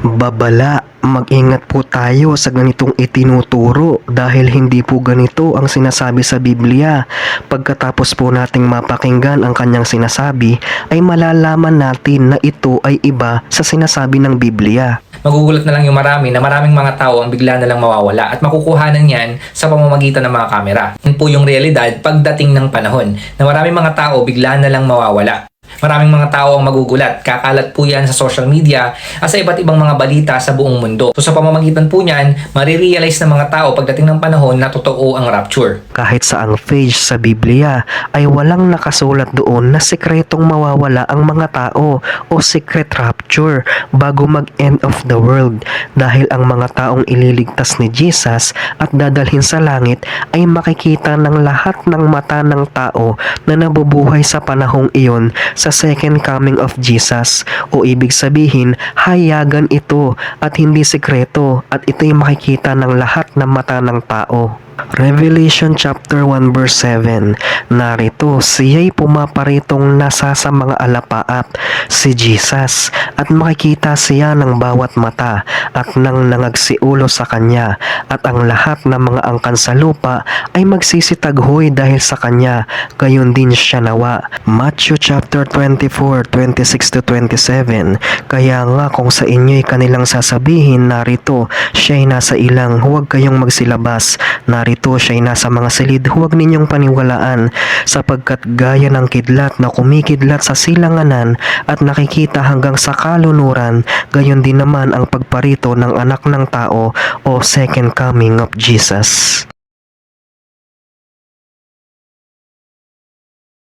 Babala, mag-ingat po tayo sa ganitong itinuturo dahil hindi po ganito ang sinasabi sa Biblia. Pagkatapos po nating mapakinggan ang kanyang sinasabi, ay malalaman natin na ito ay iba sa sinasabi ng Biblia. Magugulat na lang yung marami na maraming mga tao ang bigla na lang mawawala at makukuhanan yan sa pamamagitan ng mga kamera. Yun po yung realidad pagdating ng panahon na maraming mga tao bigla na lang mawawala. Maraming mga tao ang magugulat. Kakalat po yan sa social media at sa iba't ibang mga balita sa buong mundo. So sa pamamagitan po niyan, marirealize ng mga tao pagdating ng panahon na totoo ang rapture. Kahit sa ang page sa Biblia ay walang nakasulat doon na sekretong mawawala ang mga tao o secret rapture bago mag-end of the world, dahil ang mga taong ililigtas ni Jesus at dadalhin sa langit ay makikita ng lahat ng mata ng tao na nabubuhay sa panahong iyon sa second coming of Jesus, o ibig sabihin hayagan ito at hindi sekreto at ito'y makikita ng lahat ng mata ng tao. Revelation chapter 1 verse 7. Narito, siya'y pumaparitong nasa sa mga alapaap, si Jesus, at makikita siya ng bawat mata at nang nangagsiulo sa kanya, at ang lahat ng mga angkan sa lupa ay magsisitaghoy dahil sa kanya, gayon din siya nawa. Matthew chapter 24, 26-27. Kaya nga kung sa inyo'y kanilang sasabihin, narito, siya'y nasa ilang, huwag kayong magsilabas. Narito siya'y nasa mga silid, huwag ninyong paniwalaan, sapagkat gaya ng kidlat na kumikidlat sa silanganan at nakikita hanggang sa kalunuran, gayon din naman ang pagparito ng anak ng tao o second coming of Jesus.